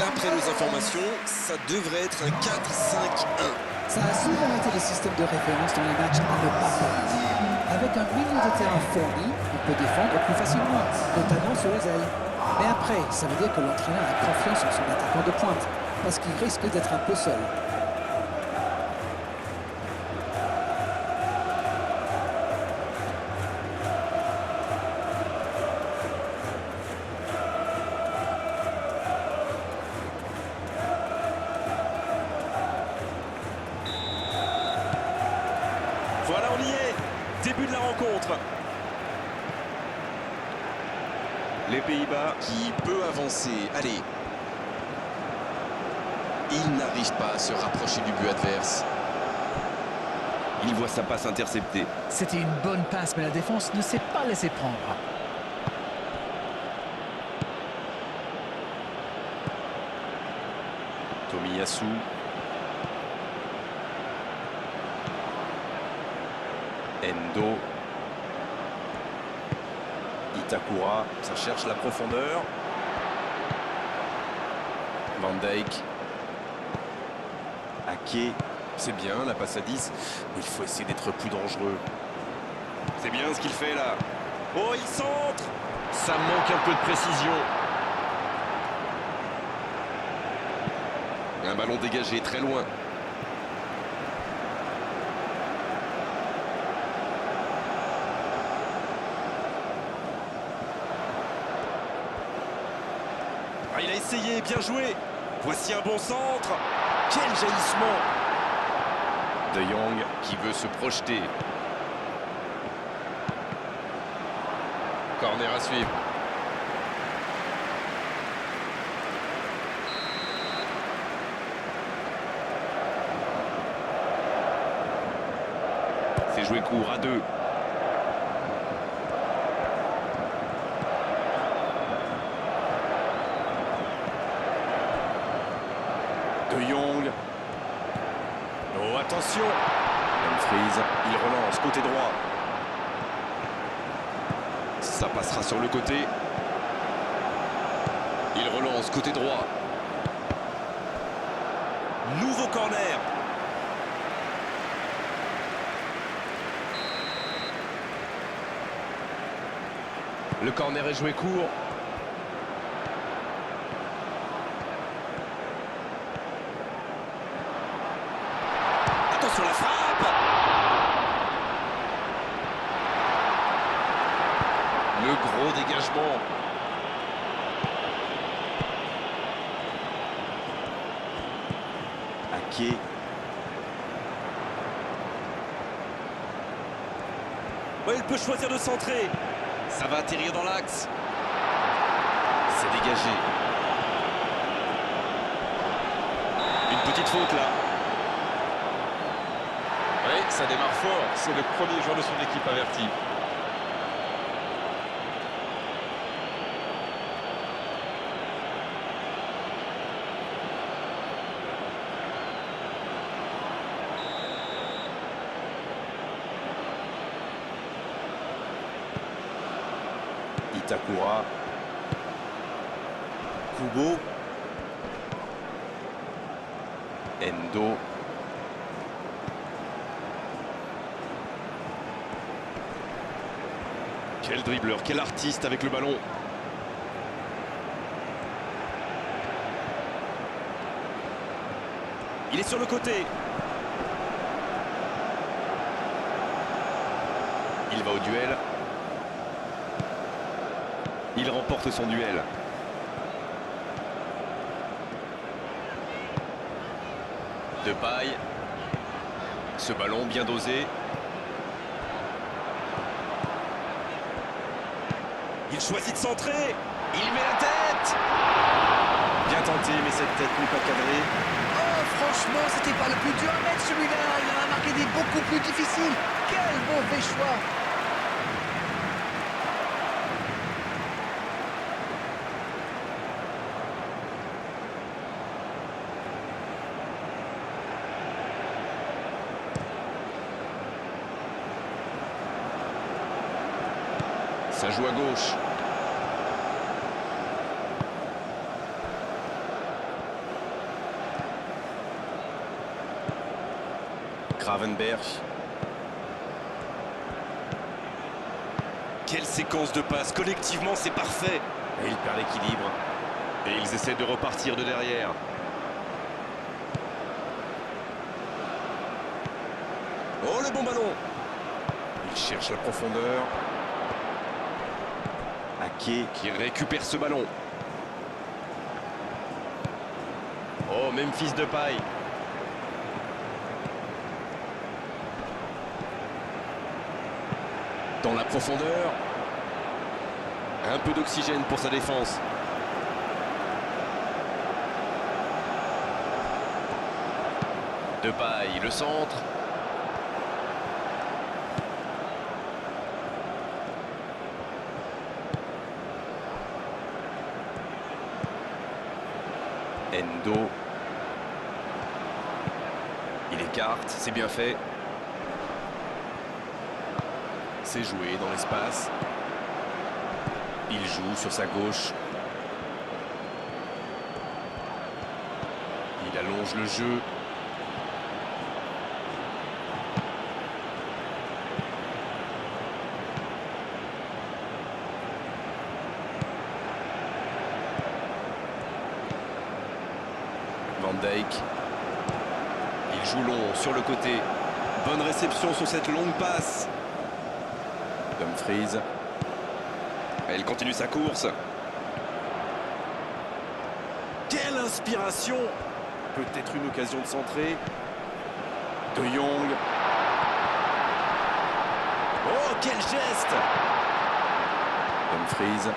D'après nos informations, ça devrait être un 4-5-1. Ça a souvent été le système de référence dans les matchs à ne pas perdre. Avec un milieu de terrain fourni, on peut défendre plus facilement, notamment sur les ailes. Mais après, ça veut dire que l'entraîneur a confiance en son attaquant de pointe, parce qu'il risque d'être un peu seul. Voilà, on y est. Début de la rencontre. Les Pays-Bas qui peut avancer. Allez. Il n'arrive pas à se rapprocher du but adverse. Il voit sa passe interceptée. C'était une bonne passe, mais la défense ne s'est pas laissée prendre. Tomiyasu. Endo. Itakura, ça cherche la profondeur. Van Dijk. Ake, c'est bien la passe à 10, mais il faut essayer d'être plus dangereux. C'est bien ce qu'il fait là. Oh, il centre. Ça manque un peu de précision. Un ballon dégagé très loin. Ah, il a essayé, bien joué. Voici un bon centre. Quel jaillissement. De Jong qui veut se projeter. Corner à suivre. C'est joué court à 2. De Jong. Oh, attention. Dumfries, il relance côté droit. Ça passera sur le côté. Il relance côté droit. Nouveau corner. Le corner est joué court. Attention la frappe. Le gros dégagement. Ake. Ouais, il peut choisir de centrer. Ça va atterrir dans l'axe. C'est dégagé. Une petite faute là. Oui, ça démarre fort. C'est le premier joueur de son équipe averti. Itakura. Kubo. Endo. Quel dribbleur, quel artiste avec le ballon. Il est sur le côté. Il va au duel. Il remporte son duel. Depay. Ce ballon bien dosé. Il choisit de centrer. Il met la tête. Bien tenté, mais cette tête n'est pas cadrée. Oh, franchement, c'était pas le plus dur à mettre celui-là. Il en a marqué des beaucoup plus difficiles. Quel mauvais choix. Ça joue à gauche. Gravenberch. Quelle séquence de passes. Collectivement, c'est parfait. Et il perd l'équilibre. Et ils essaient de repartir de derrière. Oh, le bon ballon. Il cherche la profondeur. Ake qui récupère ce ballon. Oh, Memphis Depay. Dans la profondeur. Un peu d'oxygène pour sa défense. Depay, le centre. Endo. Il écarte, c'est bien fait. C'est joué dans l'espace. Il joue sur sa gauche. Il allonge le jeu. Van Dijk. Il joue long sur le côté. Bonne réception sur cette longue passe. Dumfries. Elle continue sa course. Quelle inspiration! Peut-être une occasion de centrer. De Jong. Oh, quel geste! Dumfries.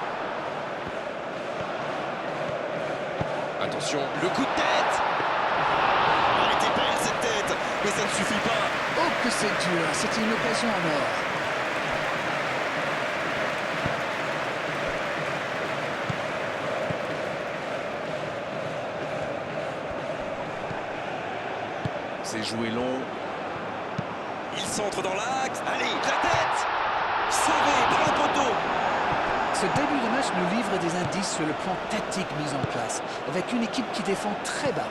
Attention, le coup de tête! Elle était belle cette tête, mais ça ne suffit pas. Oh, que c'est dur. C'était une occasion en or. C'est joué long. Il centre dans l'axe. Allez, la tête! Sauvé par le poteau. Ce début de match nous livre des indices sur le plan tactique mis en place, avec une équipe qui défend très bas.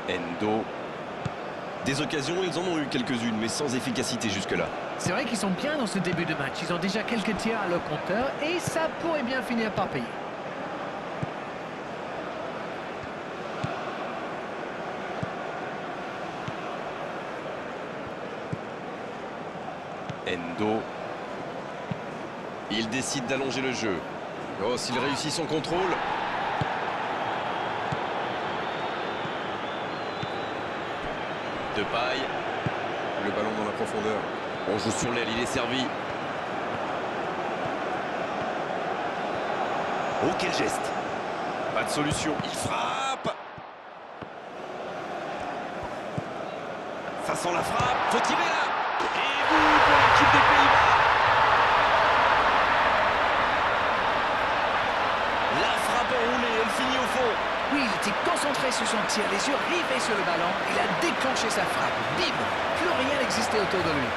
Endo. Des occasions, ils en ont eu quelques-unes, mais sans efficacité jusque-là. C'est vrai qu'ils sont bien dans ce début de match. Ils ont déjà quelques tirs à leur compteur et ça pourrait bien finir par payer. Endo. Il décide d'allonger le jeu. Oh, s'il réussit son contrôle. Depay. Le ballon dans la profondeur. On joue sur l'aile, il est servi. Oh, quel geste! Pas de solution. Il frappe! Ça sent la frappe. Faut tirer là! Et but pour l'équipe des Pays-Bas! La frappe enroulée, elle finit au fond. Oui, il était concentré sur son tir, les yeux rivés sur le ballon. Il a déclenché sa frappe. Bim! Plus rien n'existait autour de lui.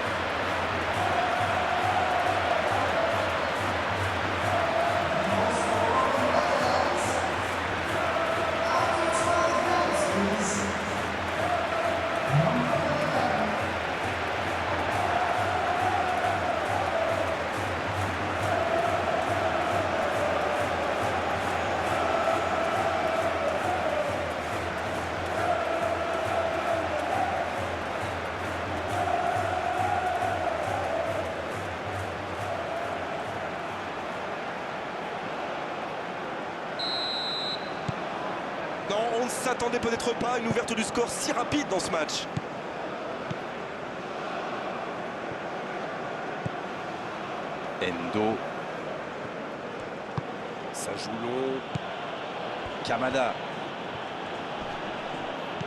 Non, on ne s'attendait peut-être pas à une ouverture du score si rapide dans ce match. Endo. Ça joue long. Kamada.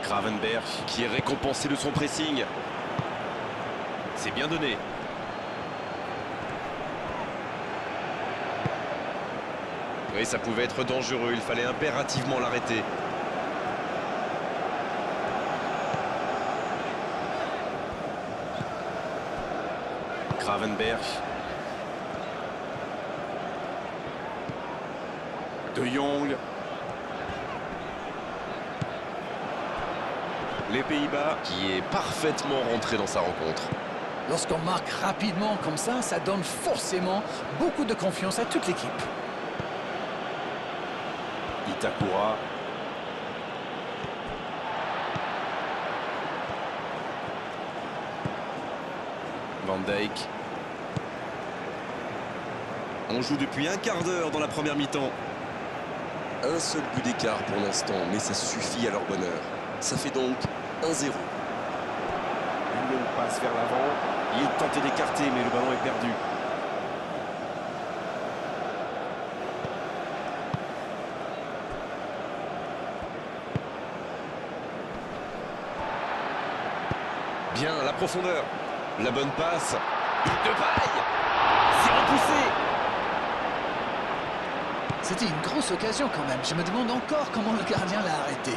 Gravenberch qui est récompensé de son pressing. C'est bien donné. Oui, ça pouvait être dangereux. Il fallait impérativement l'arrêter. Gravenberch. De Jong. Les Pays-Bas qui est parfaitement rentré dans sa rencontre. Lorsqu'on marque rapidement comme ça donne forcément beaucoup de confiance à toute l'équipe. Itakura. Van Dijk. On joue depuis un quart d'heure dans la première mi-temps. Un seul but d'écart pour l'instant, mais ça suffit à leur bonheur. Ça fait donc 1-0. Une longue passe vers l'avant. Il tentait d'écarter, mais le ballon est perdu. Bien, la profondeur. La bonne passe. But de paille. C'est repoussé. C'était une grosse occasion quand même. Je me demande encore comment le gardien l'a arrêté.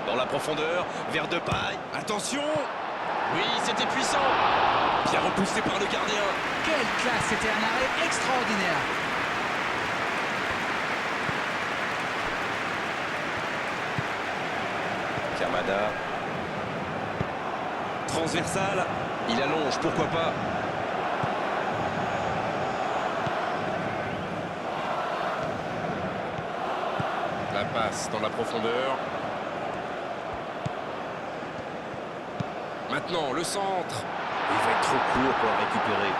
Dans la profondeur, vers de paille. Attention. Oui, c'était puissant. Bien repoussé par le gardien. Quelle classe, c'était un arrêt extraordinaire. Kamada. Transversal. Il allonge, pourquoi pas. La passe dans la profondeur. Maintenant, le centre. Il va être trop court pour la récupérer.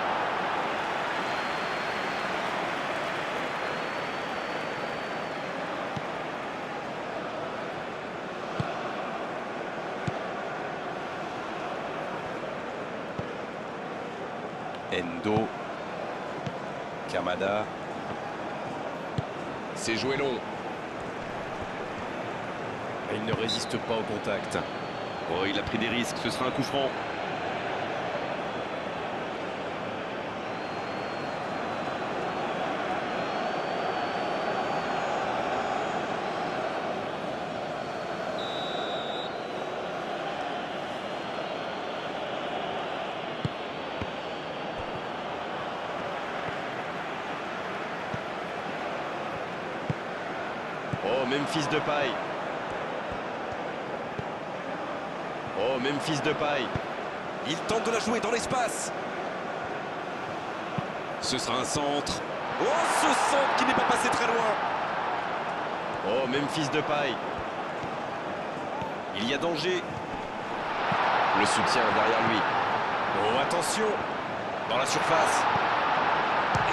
Endo. Kamada. C'est joué long. Il ne résiste pas au contact. Oh, il a pris des risques, ce sera un coup franc. Oh, Memphis Depay. Oh, Memphis Depay. Il tente de la jouer dans l'espace. Ce sera un centre. Oh, ce centre qui n'est pas passé très loin. Oh, Memphis Depay. Il y a danger. Le soutien derrière lui. Oh, attention. Dans la surface.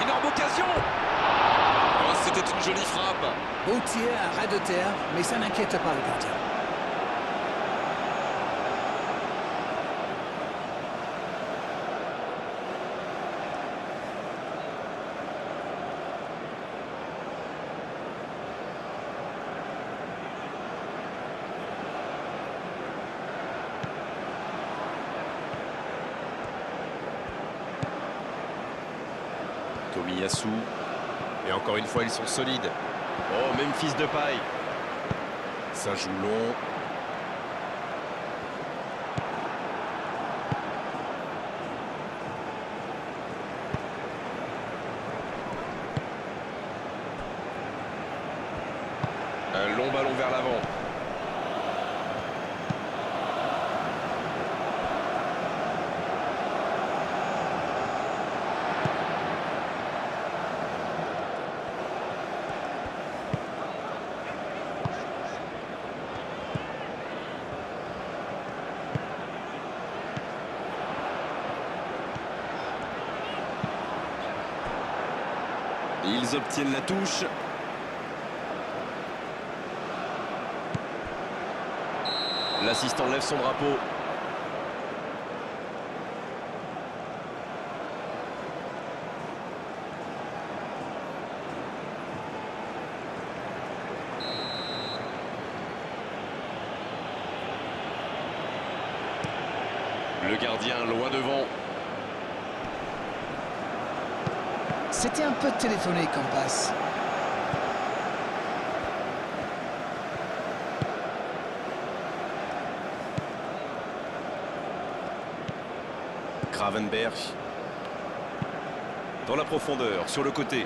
Énorme occasion. Oh, c'était une jolie frappe. Au tir, à ras de terre, mais ça n'inquiète pas le gardien. Tomiyasu. Et encore une fois, ils sont solides. Oh, Memphis Depay. Ça joue long. Un long ballon vers l'avant. Ils obtiennent la touche. L'assistant lève son drapeau. Le gardien loin devant. C'était un peu téléphoné comme passe. Gravenberch. Dans la profondeur, sur le côté.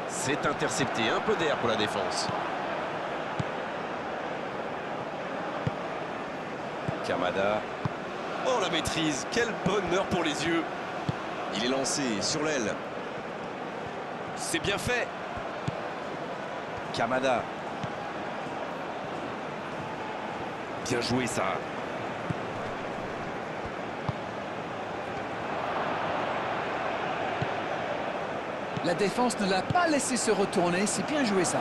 C'est intercepté, un peu d'air pour la défense. Kamada. Oh, la maîtrise, quel bonheur pour les yeux. Il est lancé sur l'aile. C'est bien fait. Kamada. Bien joué ça. La défense ne l'a pas laissé se retourner, c'est bien joué ça.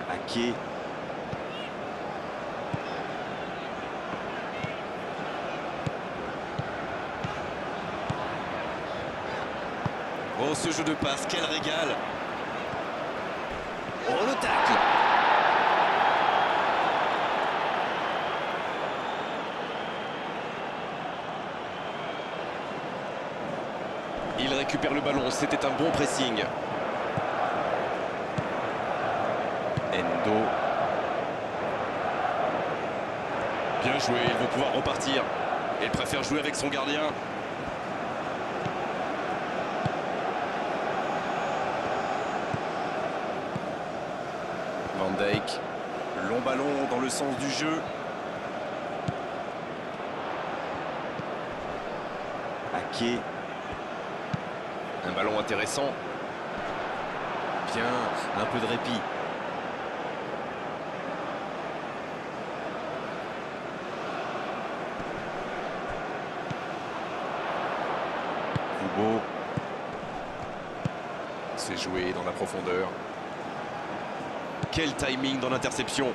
Ake. Oh, ce jeu de passe, quel régal. Oh, le tacle. Il récupère le ballon, c'était un bon pressing. Endo. Bien joué, ils vont pouvoir repartir. Il préfère jouer avec son gardien. Van Dijk. Long ballon dans le sens du jeu. Ake. Un ballon intéressant. Bien, un peu de répit. Kubo. C'est joué dans la profondeur. Quel timing dans l'interception.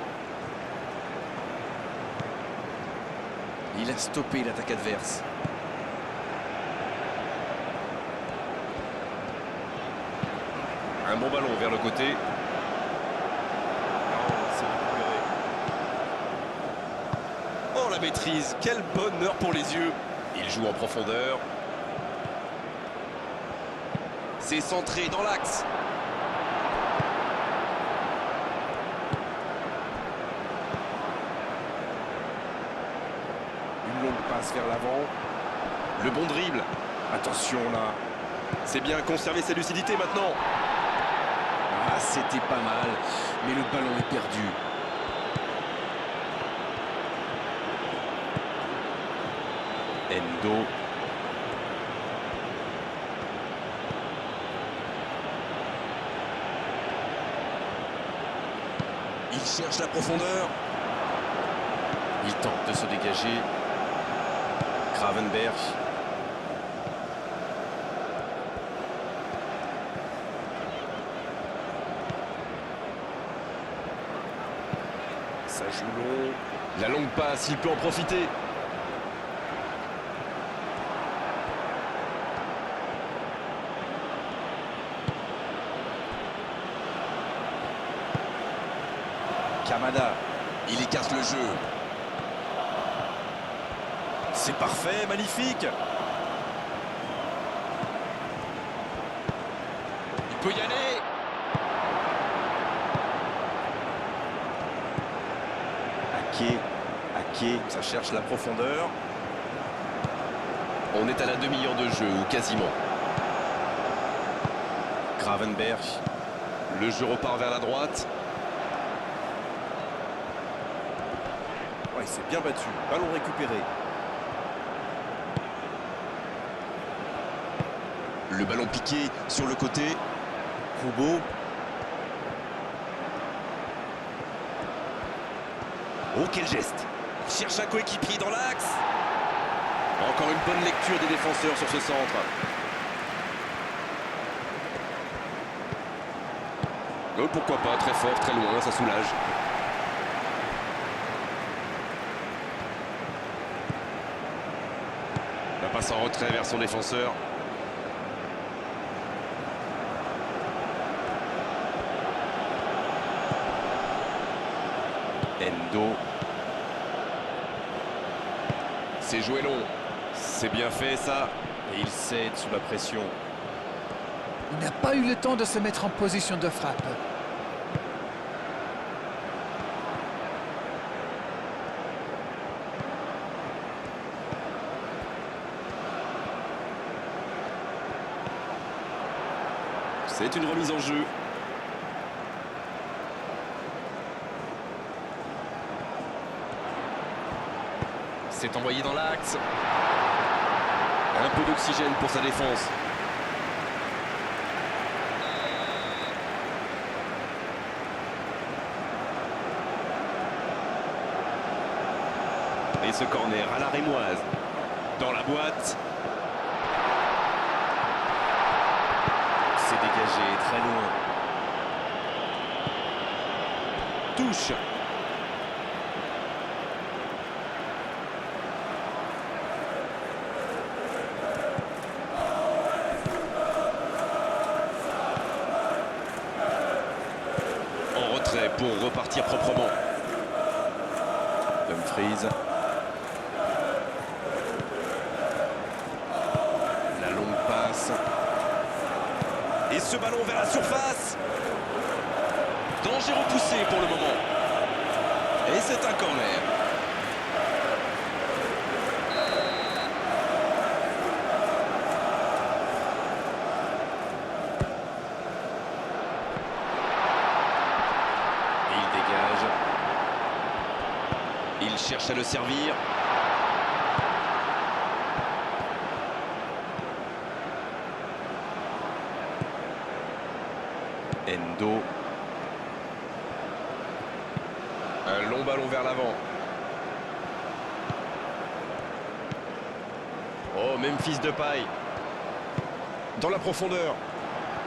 Il a stoppé l'attaque adverse. Un bon ballon vers le côté. Non, c'est récupéré. Oh, la maîtrise, quel bonheur pour les yeux. Il joue en profondeur. C'est centré dans l'axe. Une longue passe vers l'avant. Le bon dribble. Attention là. C'est bien conserver sa lucidité maintenant. Ah, c'était pas mal, mais le ballon est perdu. Endo. Il cherche la profondeur. Il tente de se dégager. Gravenberch. Ça joue long. La longue passe, il peut en profiter. Kamada. Il écarte le jeu. C'est parfait, magnifique. Il peut y aller. Ake, ça cherche la profondeur. On est à la demi-heure de jeu, ou quasiment. Gravenberch. Le jeu repart vers la droite. Ouais, il s'est bien battu. Ballon récupéré. Le ballon piqué sur le côté. Kubo. Oh, quel geste! Il cherche un coéquipier dans l'axe. Encore une bonne lecture des défenseurs sur ce centre. Oh, pourquoi pas, très fort, très loin, ça soulage. La passe en retrait vers son défenseur. Endo. C'est joué long. C'est bien fait ça. Et il cède sous la pression. Il n'a pas eu le temps de se mettre en position de frappe. C'est une remise en jeu. C'est envoyé dans l'axe. Un peu d'oxygène pour sa défense. Et ce corner à la rémoise. Dans la boîte. C'est dégagé très loin. Touche. En retrait pour repartir proprement. Dumfries. La longue passe. Et ce ballon vers la surface. Danger repoussé pour le moment. Et c'est un corner. Et il dégage. Il cherche à le servir. Endo. Un long ballon vers l'avant. Oh, Memphis Depay. Dans la profondeur.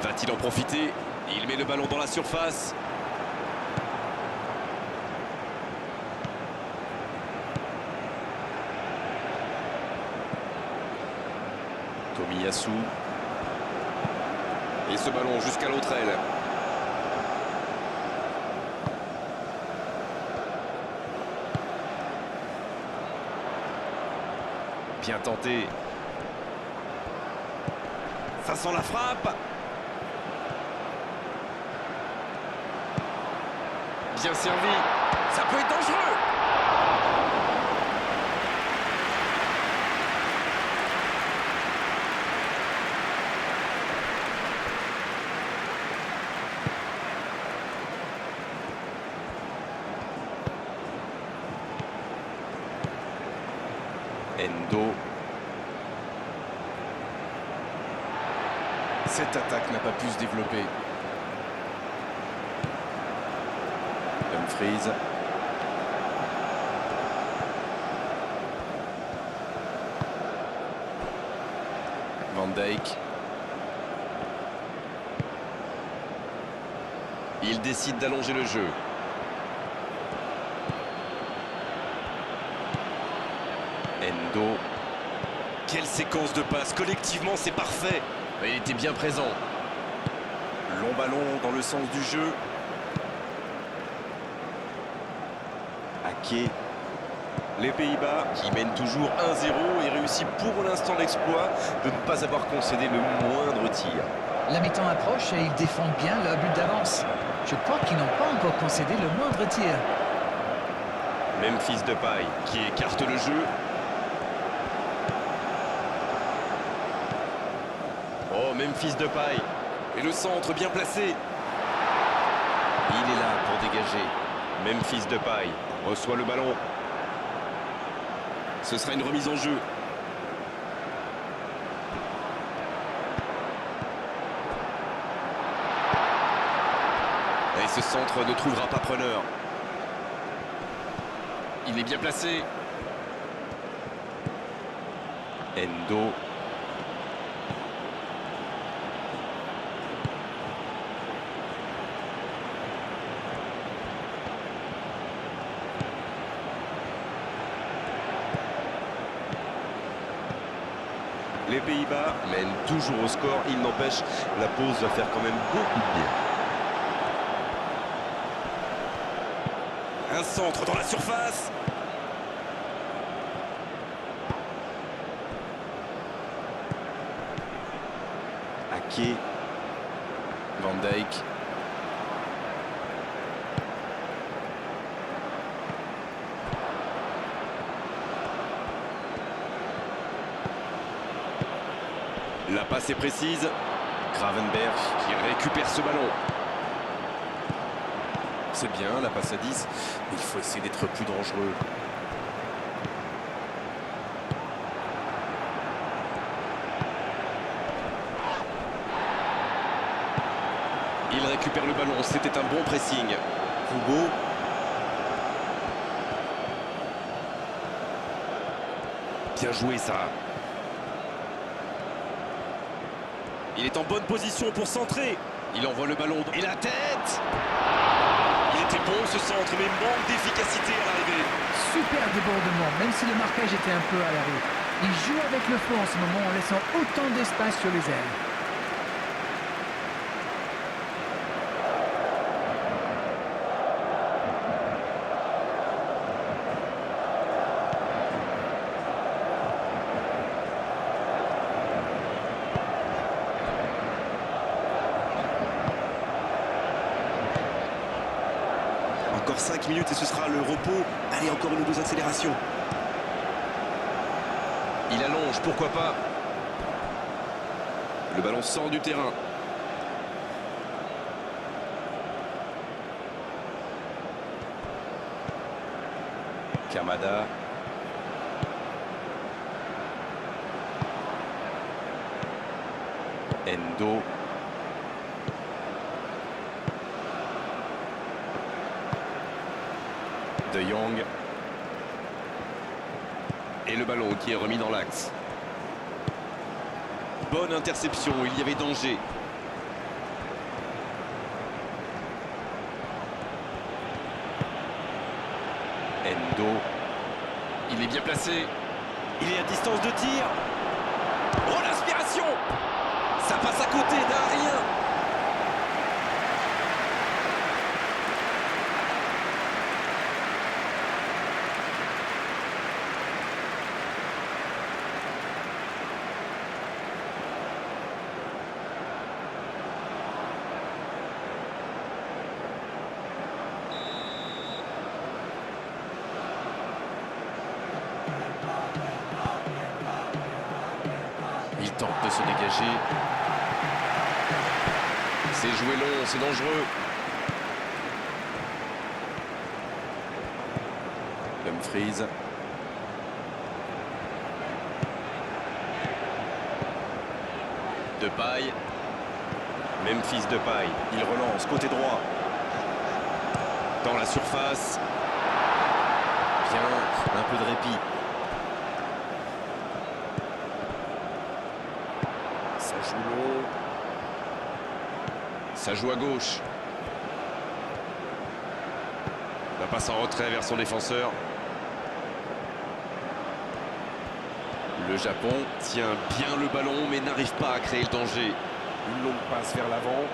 Va-t-il en profiter? Il met le ballon dans la surface. Tomiyasu. Et ce ballon jusqu'à l'autre aile. Bien tenté. Ça sent la frappe. Bien servi. Ça peut être dangereux. Endo. Cette attaque n'a pas pu se développer. Dumfries. Van Dijk. Il décide d'allonger le jeu. Endo. Quelle séquence de passes. Collectivement, c'est parfait. Il était bien présent. Long ballon dans le sens du jeu. Ake. Les Pays-Bas qui mènent toujours 1-0 et réussissent pour l'instant l'exploit de ne pas avoir concédé le moindre tir. La mi-temps approche et ils défendent bien leur but d'avance. Je crois qu'ils n'ont pas encore concédé le moindre tir. Memphis Depay qui écarte le jeu. Oh, Memphis Depay. Et le centre bien placé. Il est là pour dégager. Memphis Depay reçoit le ballon. Ce sera une remise en jeu. Et ce centre ne trouvera pas preneur. Il est bien placé. Endo. Les Pays-Bas mènent toujours au score. Il n'empêche, la pause va faire quand même beaucoup de bien. Un centre dans la surface. Ake. Van Dijk. La passe est précise. Gravenberch qui Il récupère ce ballon. C'est bien, la passe à 10, mais il faut essayer d'être plus dangereux. Il récupère le ballon, c'était un bon pressing. Hugo. Bien joué ça. Il est en bonne position pour centrer. Il envoie le ballon et la tête. Il était bon ce centre, mais manque d'efficacité à l'arrivée. Super débordement, même si le marquage était un peu à l'arrêt. Il joue avec le feu en ce moment en laissant autant d'espace sur les ailes. Encore 5 minutes et ce sera le repos. Allez, encore une ou deux accélérations. Il allonge, pourquoi pas. Le ballon sort du terrain. Kamada. Endo. De Jong. Et le ballon qui est remis dans l'axe. Bonne interception, il y avait danger. Endo. Il est bien placé. Il est à distance de tir. Oh, l'aspiration! Ça passe à côté d'un rien. Il tente de se dégager. C'est joué long, c'est dangereux. Dumfries. Depay. Memphis Depay. Il relance, côté droit. Dans la surface. Bien, un peu de répit. Ça joue long. Ça joue à gauche. La passe en retrait vers son défenseur. Le Japon tient bien le ballon mais n'arrive pas à créer le danger. Une longue passe vers l'avant.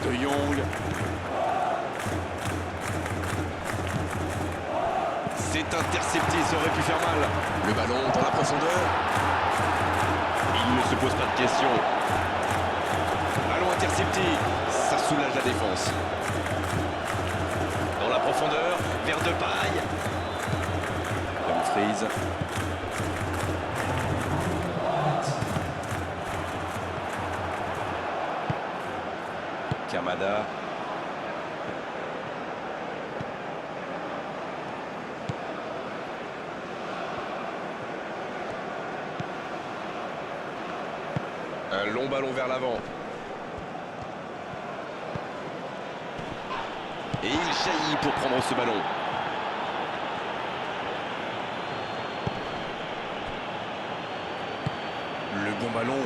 De Jong. C'est intercepté, ça aurait pu faire mal. Le ballon dans la profondeur. Il ne se pose pas de questions. Ballon intercepté, ça soulage la défense. Dans la profondeur, vers Depay. Dumfries. Kamada. Un long ballon vers l'avant. Et il jaillit pour prendre ce ballon. Le bon ballon.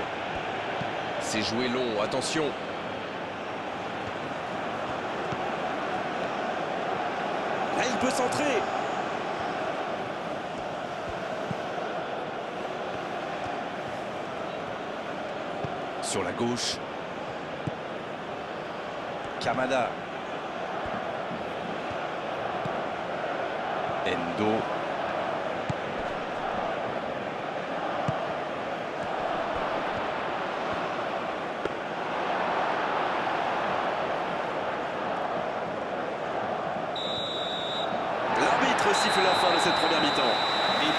C'est joué long, attention. Là, il peut centrer. Sur la gauche. Kamada. Endo. L'arbitre siffle la fin de cette première mi-temps. Et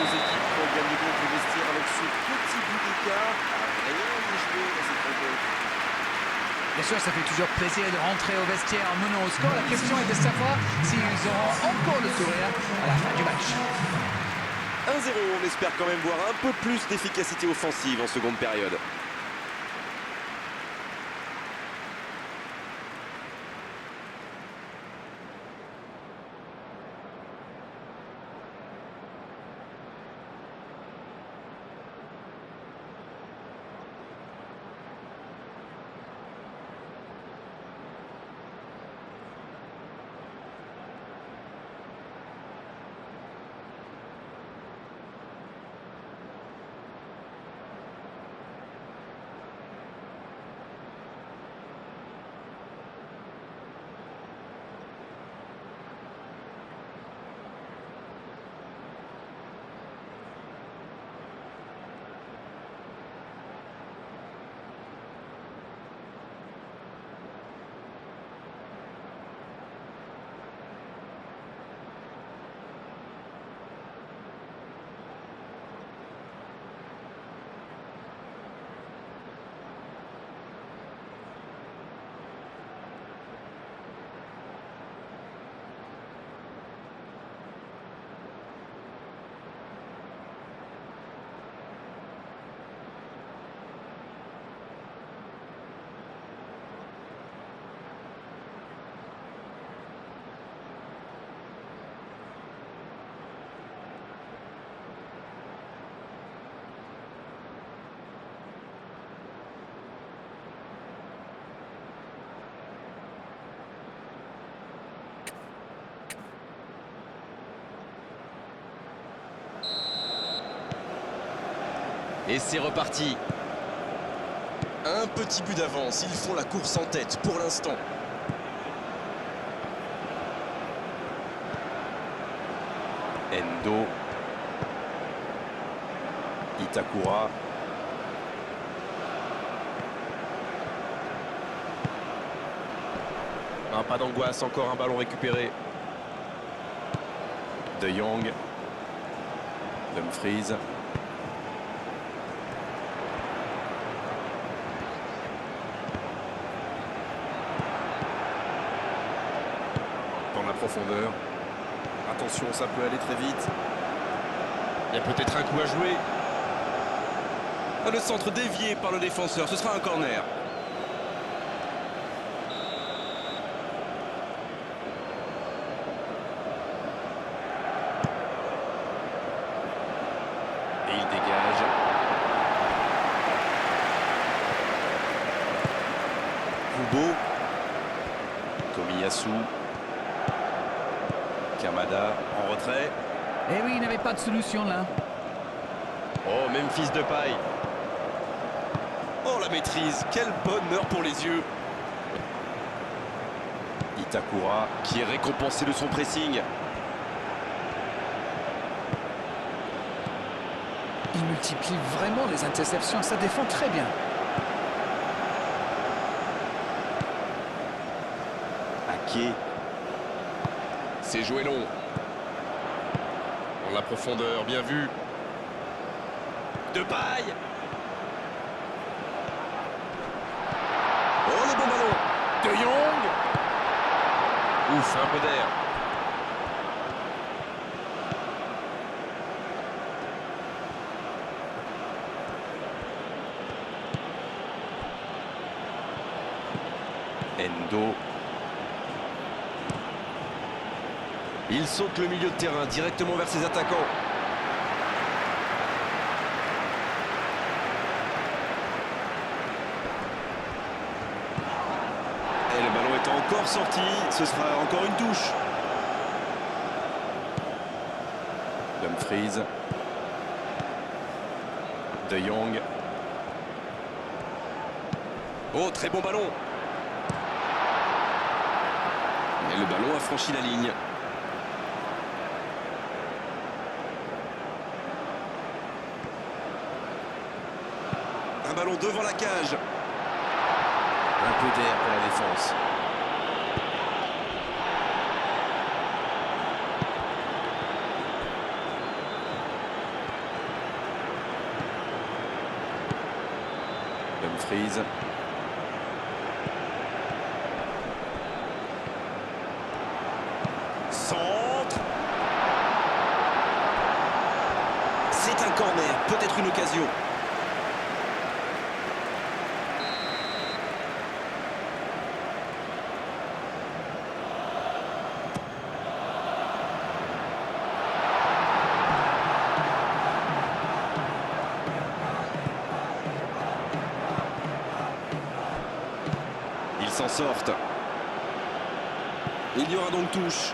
sûr, ça fait toujours plaisir de rentrer au vestiaire en menant au score. La question est de savoir s'ils auront encore le sourire à la fin du match. 1-0, on espère quand même voir un peu plus d'efficacité offensive en seconde période. Et c'est reparti. Un petit but d'avance, ils font la course en tête pour l'instant. Endo. Itakura. Un pas d'angoisse, encore un ballon récupéré. De Jong. Dumfries. Dans la profondeur. Attention, ça peut aller très vite. Il y a peut-être un coup à jouer. Le centre dévié par le défenseur, ce sera un corner. Et il dégage. Kubo. Tomiyasu. Kamada en retrait. Et oui, il n'avait pas de solution là. Oh, Memphis Depay. Oh, la maîtrise. Quel bonheur pour les yeux. Itakura qui est récompensé de son pressing. Il multiplie vraiment les interceptions, ça défend très bien. Ake. C'est joué long. Dans la profondeur, bien vu. Depay. Oh, le bon ballon. De Jong. Ouf, un peu d'air. Endo. Il saute le milieu de terrain directement vers ses attaquants. Et le ballon est encore sorti, ce sera encore une touche. Dumfries. De Jong. Oh, très bon ballon. Et le ballon a franchi la ligne. Un ballon devant la cage. Un peu d'air pour la défense. Dumfries. C'est un corner, peut-être une occasion. Ils s'en sortent. Il y aura donc touche.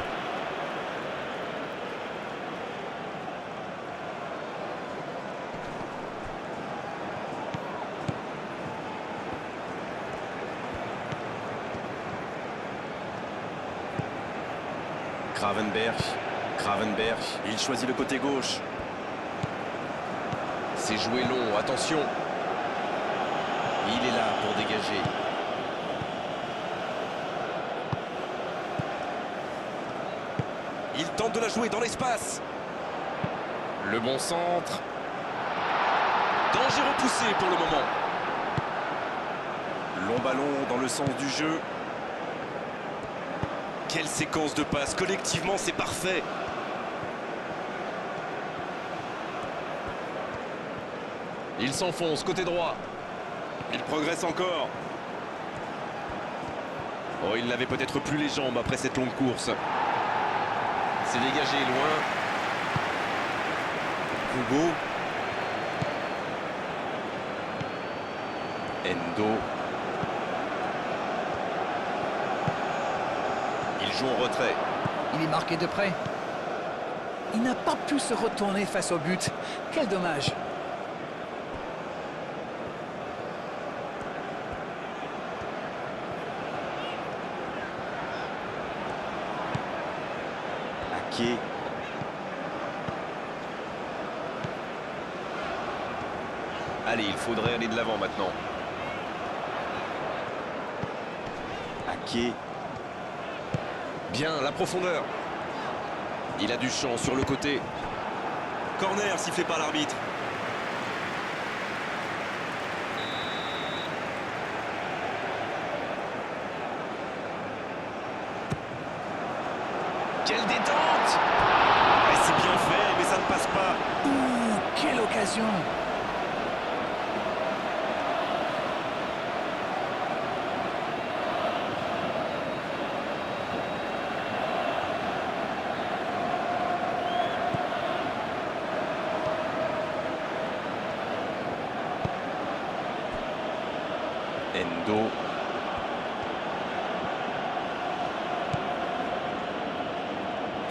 Gravenberch, il choisit le côté gauche. C'est joué long, attention. Il est là pour dégager. Il tente de la jouer dans l'espace. Le bon centre. Danger repoussé pour le moment. Long ballon dans le sens du jeu. Quelle séquence de passes. Collectivement, c'est parfait. Il s'enfonce côté droit. Il progresse encore. Oh, il n'avait peut-être plus les jambes après cette longue course. C'est dégagé loin. Hugo. Endo. Il joue en retrait. Il est marqué de près. Il n'a pas pu se retourner face au but. Quel dommage. Ake. Allez, il faudrait aller de l'avant maintenant. Ake. Bien, la profondeur. Il a du champ sur le côté. Corner sifflé par l'arbitre. Quelle détente! C'est bien fait, mais ça ne passe pas. Ouh, quelle occasion! Endo.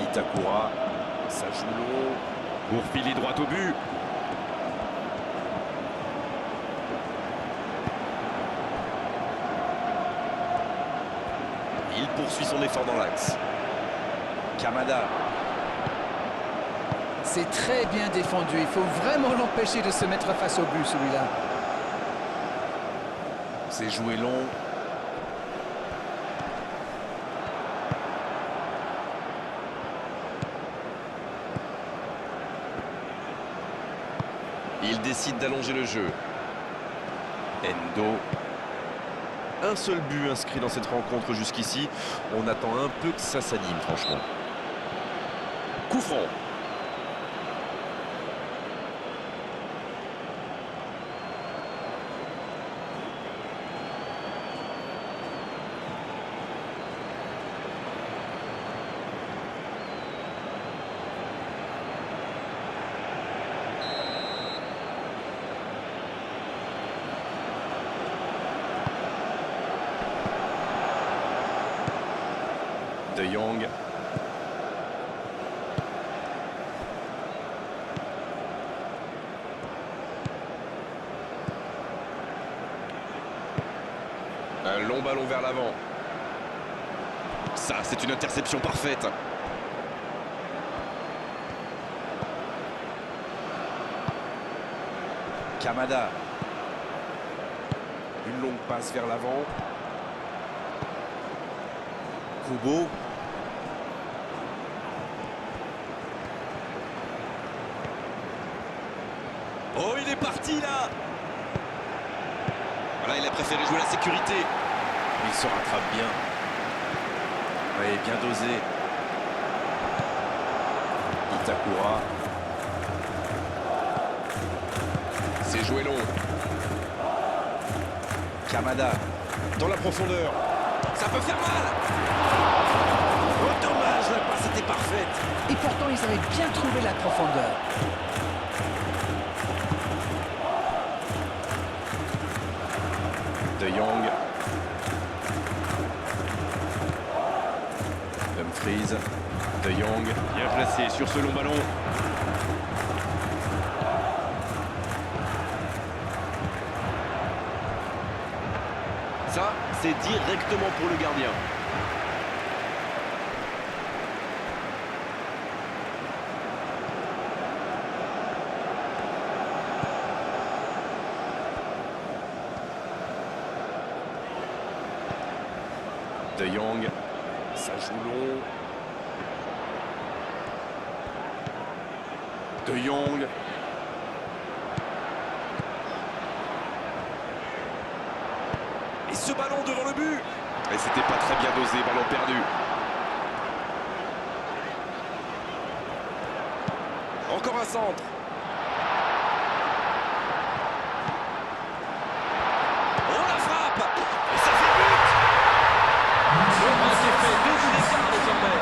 Itakura. Ça joue long. Pour filer droit au but. Il poursuit son effort dans l'axe. Kamada. C'est très bien défendu. Il faut vraiment l'empêcher de se mettre face au but, celui-là. C'est joué long. Il décide d'allonger le jeu. Endo. Un seul but inscrit dans cette rencontre jusqu'ici. On attend un peu que ça s'anime, franchement. Coup franc. De Jong. Un long ballon vers l'avant. Ça, c'est une interception parfaite. Kamada. Une longue passe vers l'avant. Kubo. Oh, il est parti là. Voilà, il a préféré jouer la sécurité. Il se rattrape bien. Oui, bien dosé. Itakura. C'est joué long. Kamada, dans la profondeur. Ça peut faire mal. Oh, dommage, la passe était parfaite. Et pourtant, ils avaient bien trouvé la profondeur. De Jong. Dumfries. De Jong, bien placé sur ce long ballon. Ça, c'est directement pour le gardien. De Jong, ça joue long. De Jong. Et ce ballon devant le but. Et c'était pas très bien dosé, ballon perdu. Encore un centre. Oh la frappe. Et ça fait but. Le match est fait, 2 buts d'écart désormais.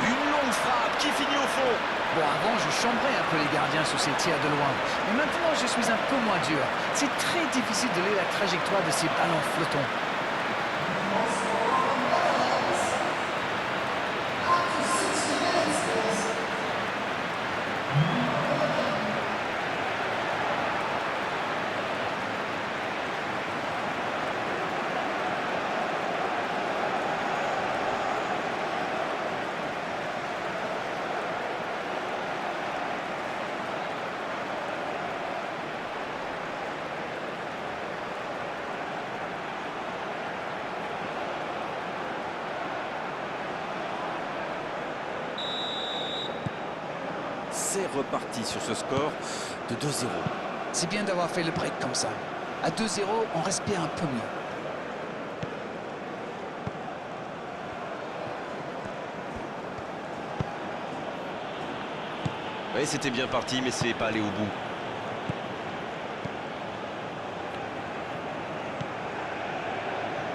Une longue frappe qui finit au fond. Bon, avant, je chambrais un peu les gardiens sur ces tirs de loin. Mais maintenant, je suis un peu moins dur. C'est très difficile de lire la trajectoire de ces ballons flottants. C'est reparti sur ce score de 2-0. C'est bien d'avoir fait le break comme ça. À 2-0, on respire un peu mieux. Oui, c'était bien parti, mais c'est pas allé au bout.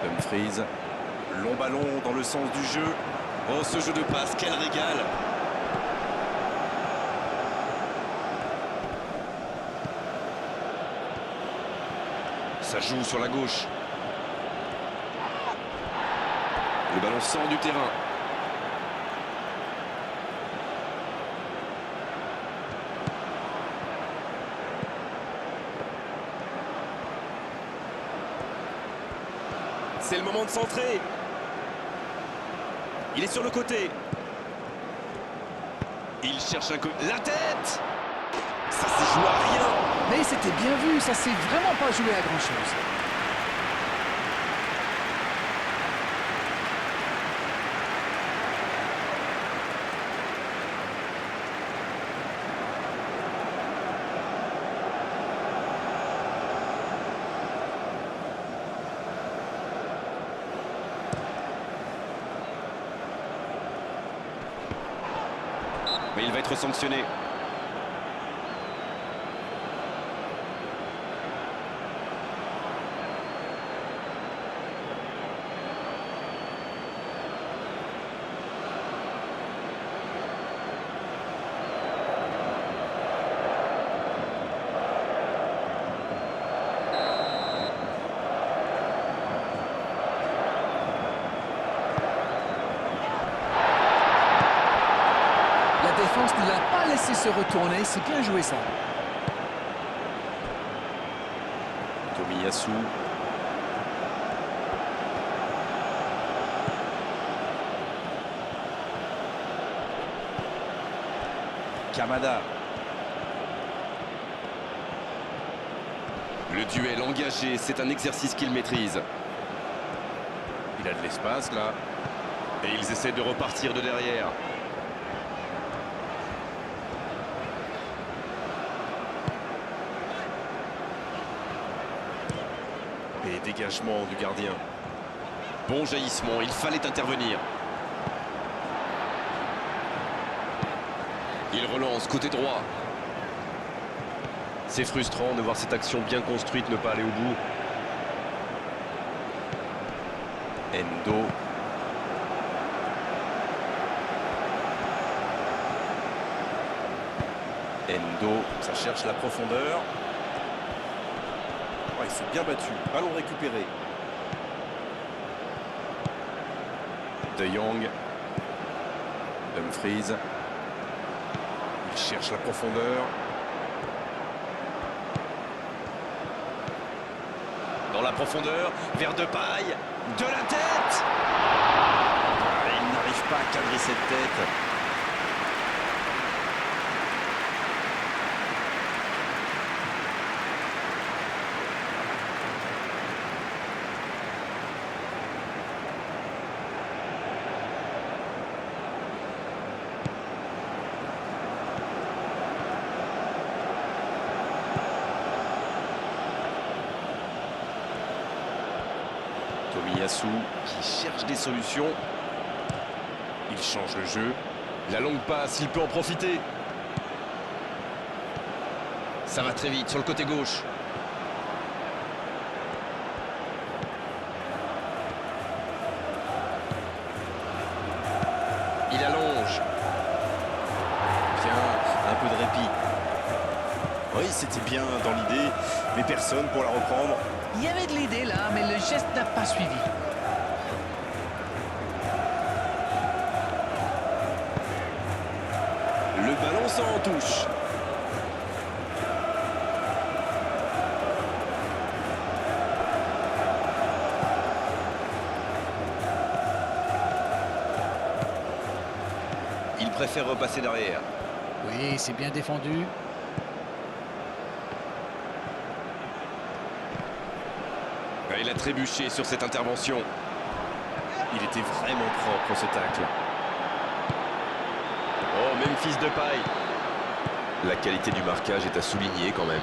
Dumfries, long ballon dans le sens du jeu. Oh, ce jeu de passe, quel régal! Ça joue sur la gauche. Le ballon sort du terrain. C'est le moment de centrer. Il est sur le côté. Il cherche un coup. La tête! Ça s'est joué à rien. Mais c'était bien vu, ça s'est vraiment pas joué à grand-chose. Mais il va être sanctionné. La défense ne l'a pas laissé se retourner, c'est bien joué ça. Tomiyasu. Kamada. Le duel engagé, c'est un exercice qu'il maîtrise. Il a de l'espace là. Et ils essaient de repartir de derrière. Et dégagement du gardien. Bon jaillissement, il fallait intervenir. Il relance côté droit. C'est frustrant de voir cette action bien construite ne pas aller au bout. Endo. Endo, ça cherche la profondeur. Oh, il s'est bien battu. Ballon récupéré. De Jong. Dumfries. Il cherche la profondeur. Dans la profondeur, vers Depay. De la tête. Il n'arrive pas à cadrer cette tête. Tomiyasu qui cherche des solutions. Il change le jeu. La longue passe, il peut en profiter. Ça va très vite sur le côté gauche. Il allonge. Bien, un peu de répit. Oui, c'était bien dans l'idée, mais personne pour la reprendre. Il y avait de l'idée là, mais le geste n'a pas suivi. Le ballon sort en touche. Il préfère repasser derrière. Oui, c'est bien défendu. Il a trébuché sur cette intervention. Il était vraiment propre ce tacle. Oh, Memphis Depay. La qualité du marquage est à souligner quand même.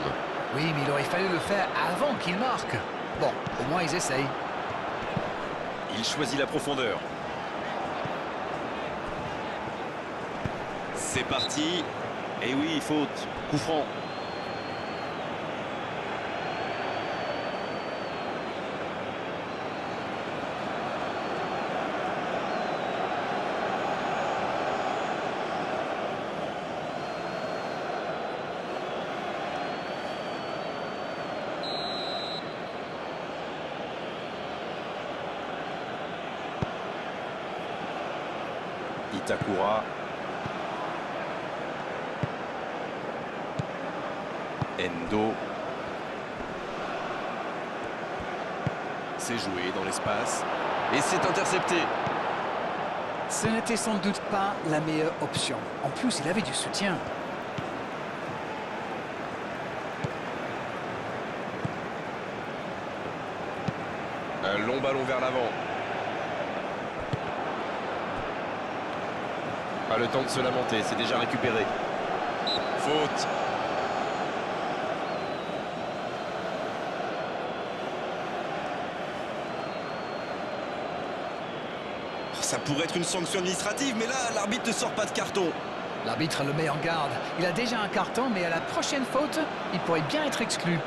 Oui, mais il aurait fallu le faire avant qu'il marque. Bon, au moins ils essayent. Il choisit la profondeur. C'est parti. Et oui, faute. Coup franc. Itakura. Endo. C'est joué dans l'espace. Et c'est intercepté. Ce n'était sans doute pas la meilleure option. En plus, il avait du soutien. Un long ballon vers l'avant. Pas le temps de se lamenter, c'est déjà récupéré. Faute. Ça pourrait être une sanction administrative, mais là, l'arbitre ne sort pas de carton. L'arbitre le met en garde. Il a déjà un carton, mais à la prochaine faute, il pourrait bien être exclu.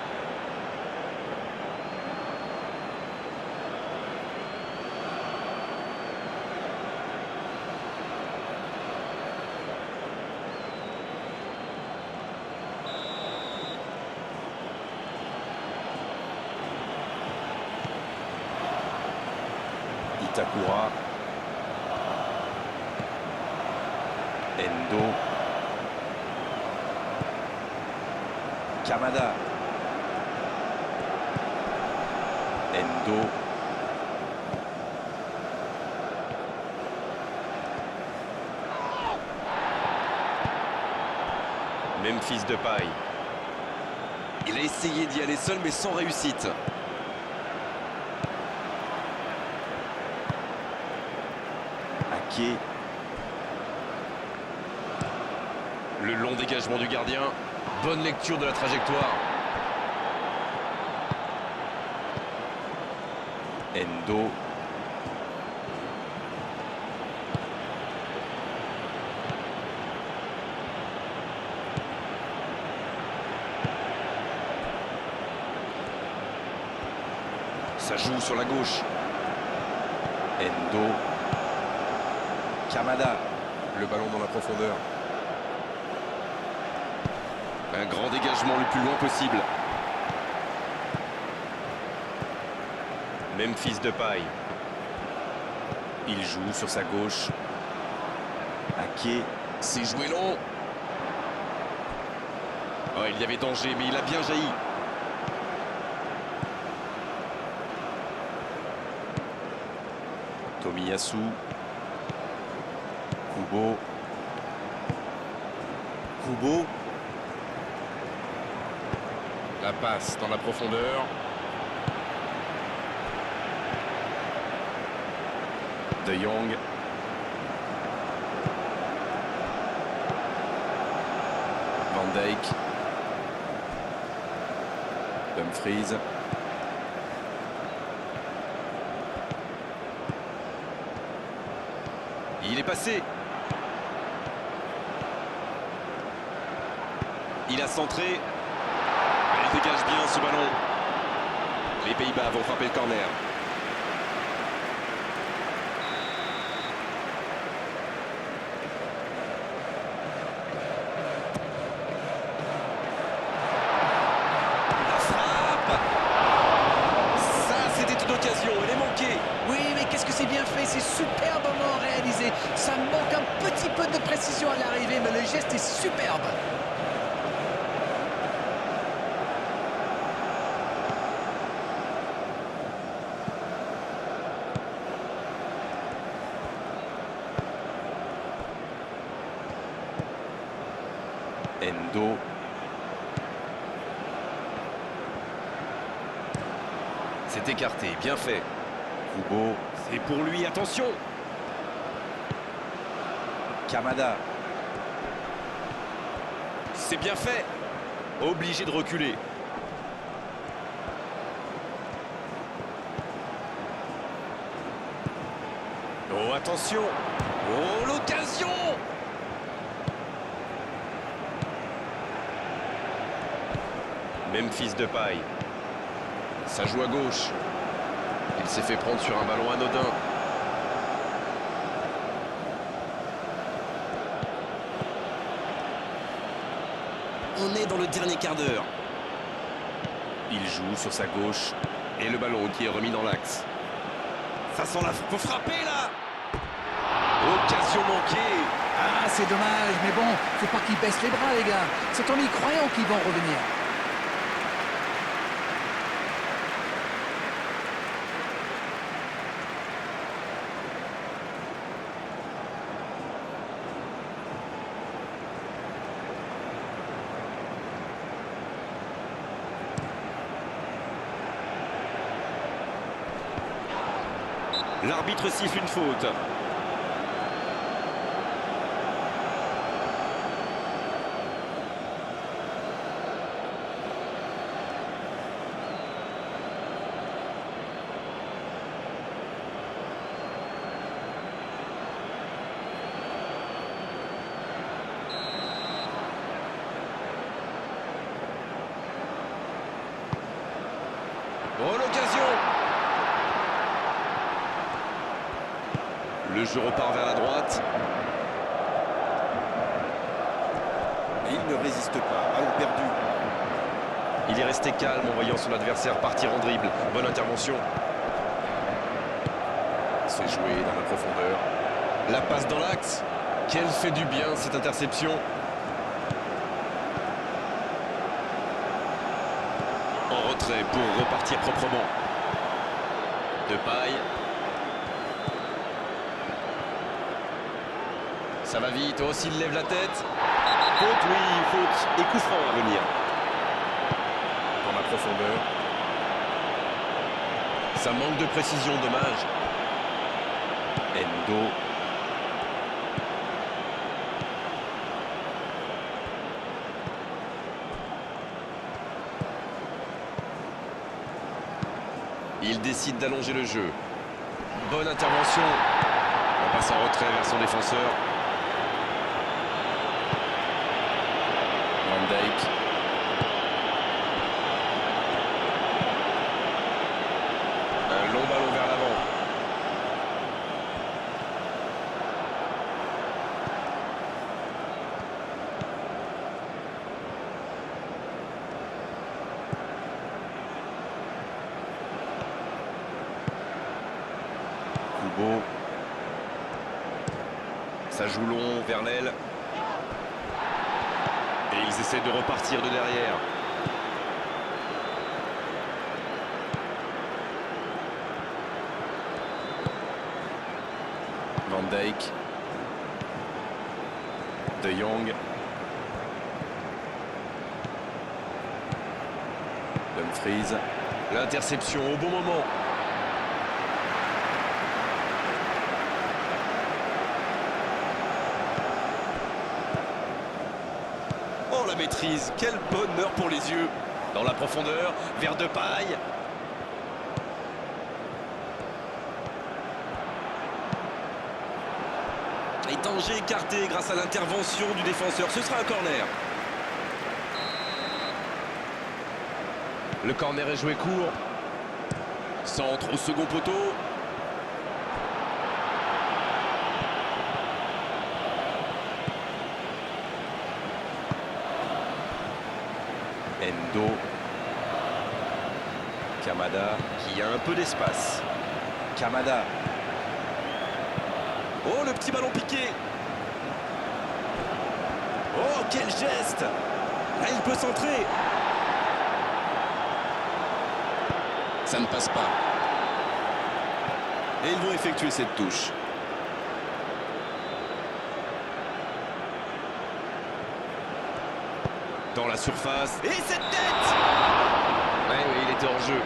Itakura. Endo. Kamada. Endo. Memphis Depay. Il a essayé d'y aller seul, mais sans réussite. Ake. Le long dégagement du gardien. Bonne lecture de la trajectoire. Endo. Ça joue sur la gauche. Endo. Kamada. Le ballon dans la profondeur. Un grand dégagement le plus loin possible. Memphis Depay. Il joue sur sa gauche. Ake. C'est joué long. Oh, il y avait danger, mais il a bien jailli. Tomiyasu. Kubo. Kubo. La passe dans la profondeur. De Jong. Van Dijk. Dumfries. Il est passé. Il a centré. Il dégage bien ce ballon. Les Pays-Bas vont frapper le corner. La frappe. Ça, c'était une occasion. Elle est manquée. Oui, mais qu'est-ce que c'est bien fait, c'est superbement réalisé. Ça manque un petit peu de précision à l'arrivée, mais le geste est superbe. Endo. C'est écarté, bien fait. Kubo, c'est pour lui, attention. Kamada. C'est bien fait. Obligé de reculer. Oh, attention. Oh, l'occasion. Memphis Depay. Ça joue à gauche. Il s'est fait prendre sur un ballon anodin. On est dans le dernier quart d'heure. Il joue sur sa gauche. Et le ballon qui est remis dans l'axe. Ça sent la... Faut frapper là. Occasion manquée. Ah, c'est dommage, mais bon, faut pas qu'ils baissent les bras, les gars. C'est en y croyant qu'ils vont revenir. L'arbitre siffle une faute. Oh, l'occasion! Le jeu repart vers la droite. Et il ne résiste pas. Ballon perdu. Il est resté calme en voyant son adversaire partir en dribble. Bonne intervention. C'est joué dans la profondeur. La passe dans l'axe. Quelle fait du bien cette interception. En retrait pour repartir proprement. Depay. Ça va vite, oh s'il lève la tête. Faute, oui, faute. Et coup franc à venir. Dans la profondeur. Ça manque de précision, dommage. Endo. Il décide d'allonger le jeu. Bonne intervention. On passe en retrait vers son défenseur. Van Dijk. beau. Ça joue long vers l'aile. Et ils essaient de repartir de derrière. Van Dijk. De Jong. Dumfries. L'interception au bon moment. Oh la maîtrise, quel bonheur pour les yeux. Dans la profondeur, vers Depay. Et danger écarté grâce à l'intervention du défenseur. Ce sera un corner. Le corner est joué court. Centre au second poteau. Endo. Kamada qui a un peu d'espace. Kamada. Oh, le petit ballon piqué. Oh, quel geste. Là, il peut centrer. Ça ne passe pas. Et ils vont effectuer cette touche. Dans la surface. Et cette tête. Oui, il était hors jeu.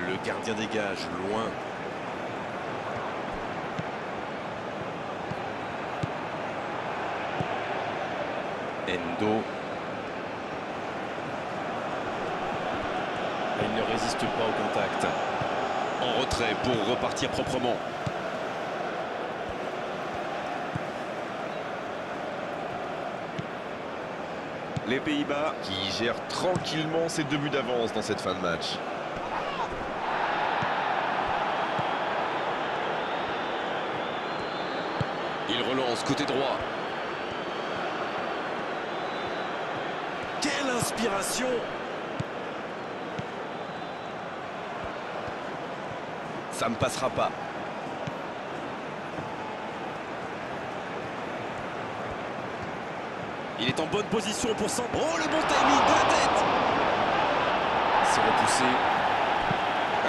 Le gardien dégage loin. Endo. Il ne résiste pas au contact. En retrait pour repartir proprement. Les Pays-Bas qui gèrent tranquillement ces 2 buts d'avance dans cette fin de match. Il relance côté droit. Quelle inspiration! Ça ne passera pas. Il est en bonne position pour ça. Oh, le bon timing de la tête! C'est repoussé.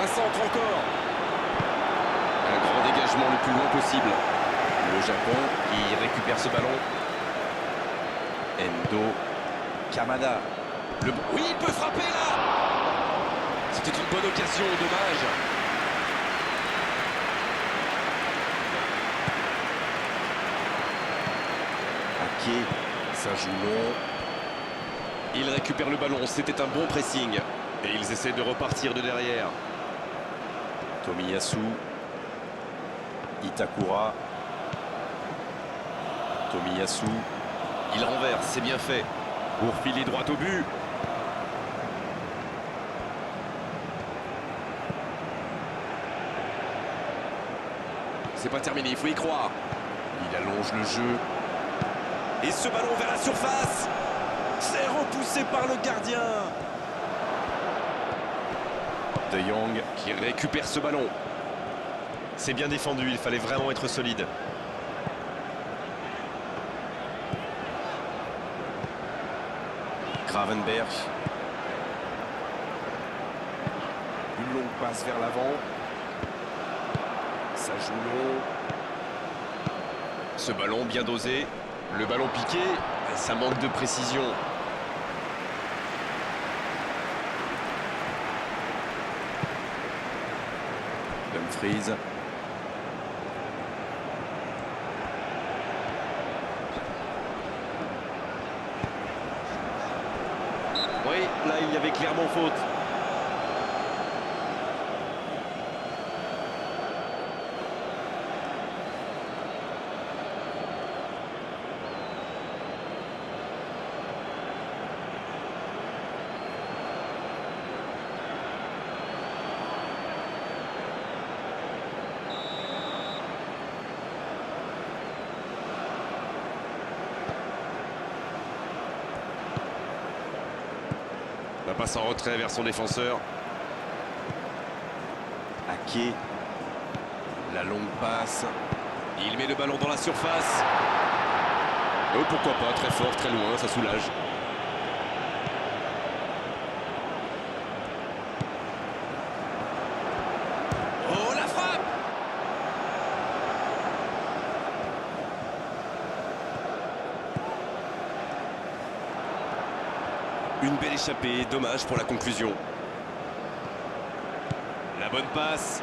Un centre encore. Un grand dégagement le plus loin possible. Le Japon qui récupère ce ballon. Endo. Kamada. Oui, il peut frapper là. C'était une bonne occasion, dommage. Ake, ça joue long. Il récupère le ballon, c'était un bon pressing. Et ils essaient de repartir de derrière. Tomiyasu. Itakura. Tomiyasu. Il renverse, c'est bien fait. Pour filer droit au but. C'est pas terminé, il faut y croire. Il allonge le jeu. Et ce ballon vers la surface. C'est repoussé par le gardien. De Jong qui récupère ce ballon. C'est bien défendu, il fallait vraiment être solide. Gravenberch. Une longue passe vers l'avant. Ça joue long. Ce ballon bien dosé. Le ballon piqué. Ça manque de précision. Dumfries. Oui, là il y avait clairement faute. La passe en retrait vers son défenseur. Ake. La longue passe. Il met le ballon dans la surface. Oh, pourquoi pas, très fort, très loin, ça soulage. Oh, la frappe! Une belle échappée, dommage pour la conclusion. La bonne passe.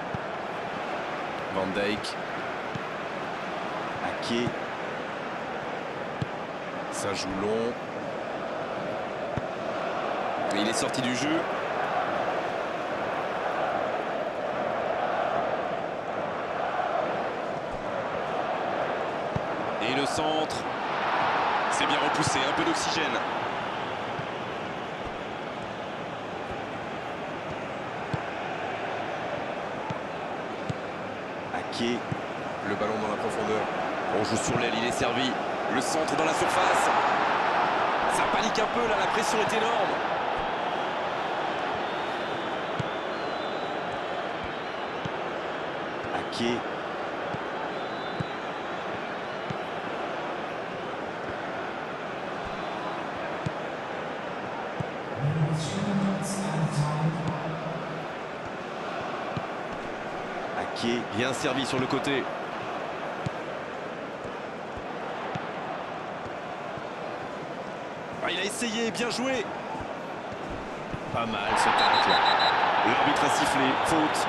Van Dijk. Ake. Ça joue long. Et il est sorti du jeu. Et le centre. C'est bien repoussé, un peu d'oxygène. Ake. Le ballon dans la profondeur. On joue sur l'aile, il est servi. Le centre dans la surface. Ça panique un peu là, la pression est énorme. Ake. Ake, bien servi sur le côté. Ah, il a essayé, bien joué. Pas mal ce tacle. L'arbitre a sifflé, faute.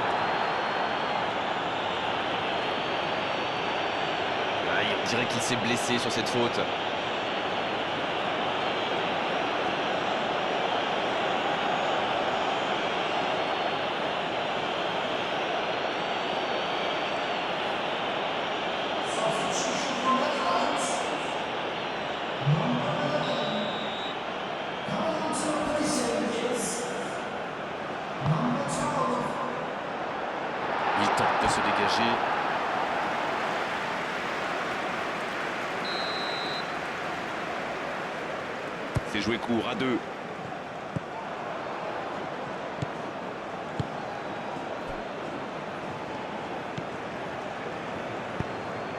Ah, on dirait qu'il s'est blessé sur cette faute. Il tente de se dégager. C'est joué court à 2.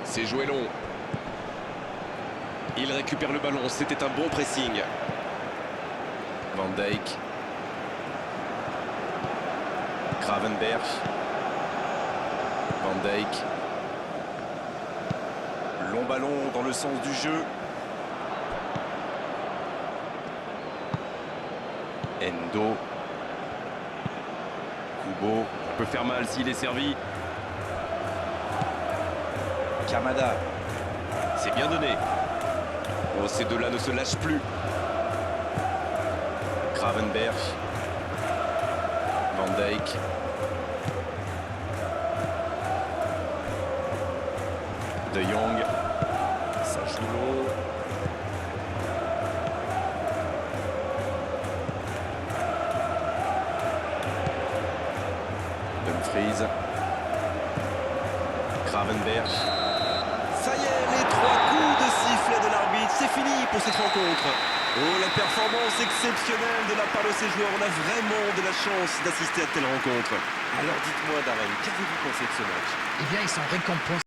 C'est joué long. Il récupère le ballon, c'était un bon pressing. Van Dijk. Gravenberch. Van Dijk. Long ballon dans le sens du jeu. Endo. Kubo. On peut faire mal s'il est servi. Kamada. C'est bien donné. Oh, ces deux-là ne se lâchent plus. Gravenberch. Van Dijk. De Jong. Ça joue long. Dumfries. Gravenberch. Ça y est, les 3 coups de sifflet de l'arbitre, c'est fini pour cette rencontre. Oh, la performance exceptionnelle de la part de ces joueurs, on a vraiment de la chance d'assister à telle rencontre. Alors dites-moi Darren, qu'avez-vous pensé de ce match? Eh bien, ils sont récompensés.